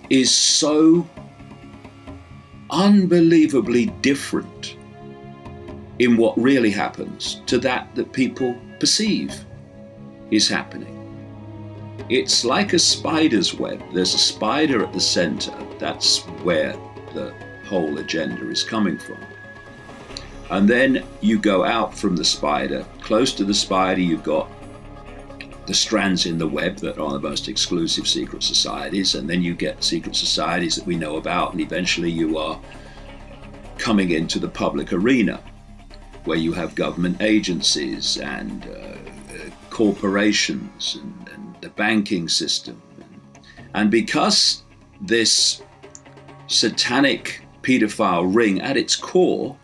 is so unbelievably different in what really happens to that people perceive is happening. It's like a spider's web. There's a spider at the center. That's where the whole agenda is coming from. And then you go out from the spider. Close to the spider, you've got the strands in the web that are the most exclusive secret societies, and then you get secret societies that we know about, and eventually you are coming into the public arena, where you have government agencies and corporations and the banking system. And because this satanic pedophile ring at its core,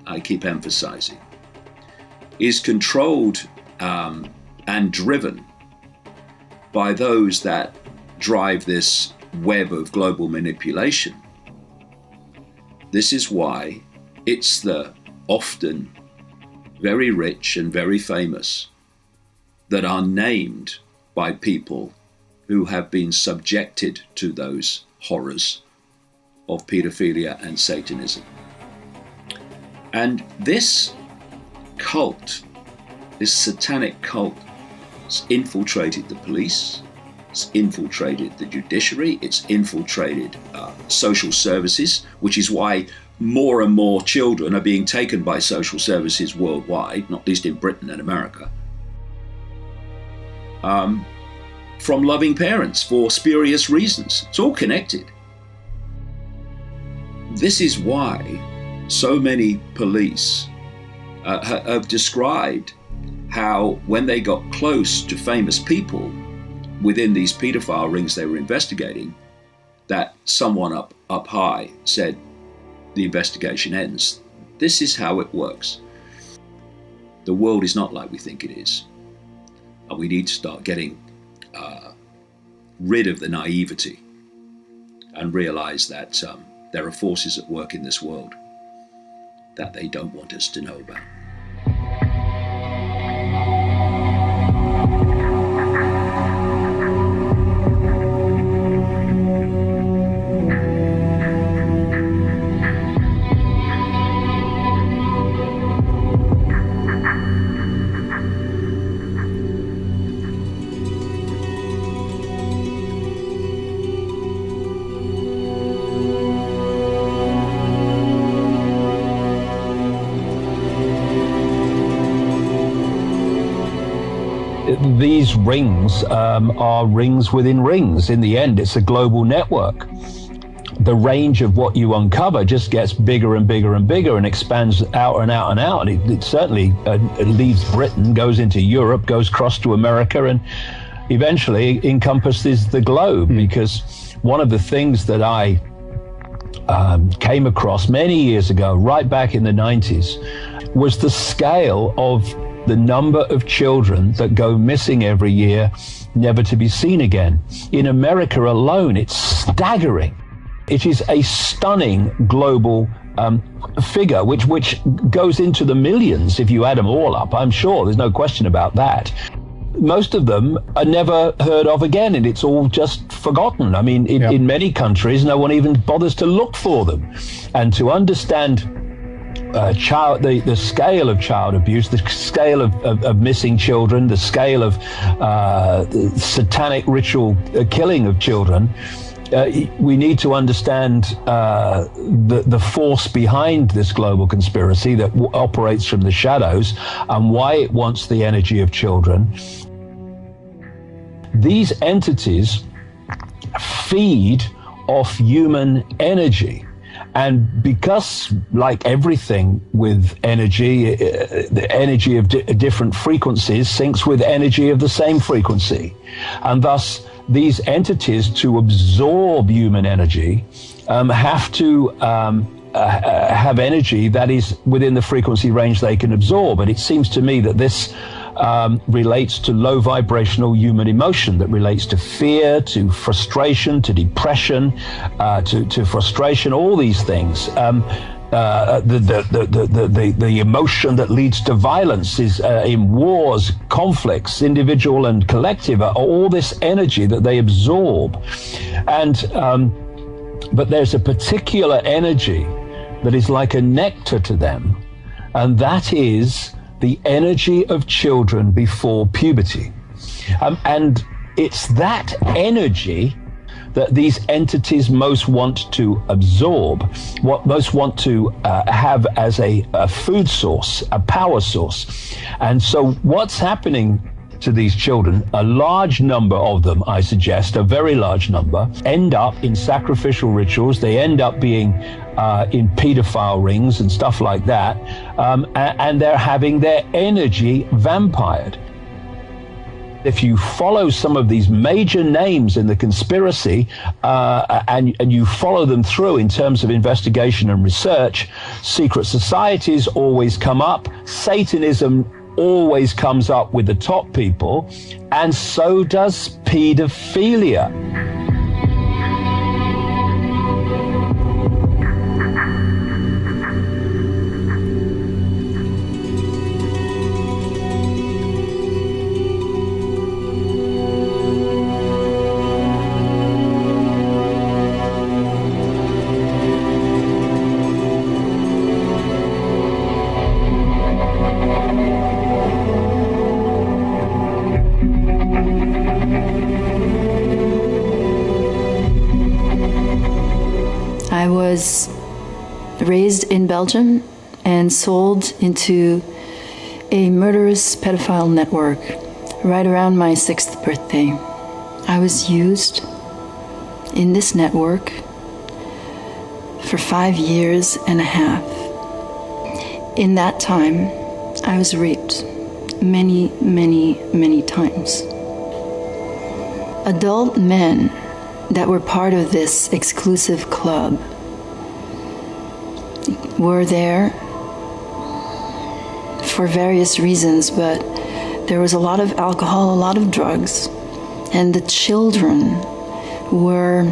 I keep emphasizing, is controlled and driven by those that drive this web of global manipulation. This is why it's the often very rich and very famous that are named by people who have been subjected to those horrors of pedophilia and Satanism. And this cult, this satanic cult, has infiltrated the police, it's infiltrated the judiciary, it's infiltrated social services, which is why more and more children are being taken by social services worldwide, not least in Britain and America, from loving parents for spurious reasons. It's all connected. This is why so many police have described how when they got close to famous people within these pedophile rings they were investigating, that someone up high said, the investigation ends. This is how it works. The world is not like we think it is. And we need to start getting rid of the naivety and realize that there are forces at work in this world that they don't want us to know about. These rings are rings within rings. In the end, it's a global network. The range of what you uncover just gets bigger and bigger and bigger and expands out and out and out. And it certainly leaves Britain, goes into Europe, goes across to America, and eventually encompasses the globe. Because one of the things that I came across many years ago, right back in the 90s, was the scale of the number of children that go missing every year, never to be seen again. In America alone, it's staggering. It is a stunning global figure, which goes into the millions if you add them all up. I'm sure, there's no question about that. Most of them are never heard of again, and it's all just forgotten. I mean, in many countries, no one even bothers to look for them. And to understand the scale of child abuse, the scale of missing children, the scale of satanic ritual killing of children, we need to understand the force behind this global conspiracy that operates from the shadows and why it wants the energy of children. These entities feed off human energy. And because, like everything with energy, the energy of different frequencies syncs with energy of the same frequency. And thus, these entities, to absorb human energy, have to have energy that is within the frequency range they can absorb. And it seems to me that this relates to low vibrational human emotion, that relates to fear, to frustration, to depression, to frustration, all these things. The emotion that leads to violence is in wars, conflicts, individual and collective, all this energy that they absorb. And But there's a particular energy that is like a nectar to them, and that is the energy of children before puberty. And it's that energy that these entities most want to absorb, what most want to have as a food source, a power source. And so what's happening to these children, a large number of them, I suggest, a very large number, end up in sacrificial rituals. They end up being in pedophile rings and stuff like that. And they're having their energy vampired. If you follow some of these major names in the conspiracy and you follow them through in terms of investigation and research, secret societies always come up, Satanism always comes up with the top people, and so does pedophilia. I was raised in Belgium and sold into a murderous pedophile network right around my 6th birthday. I was used in this network for 5 years and a half. In that time, I was raped many, many, many times. Adult men that were part of this exclusive club were there for various reasons, but there was a lot of alcohol, a lot of drugs, and the children were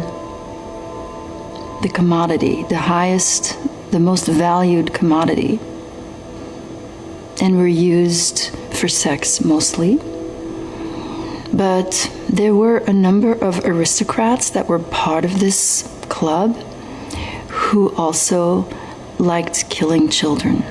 the commodity, the highest, the most valued commodity, and were used for sex mostly. But there were a number of aristocrats that were part of this club who also liked killing children.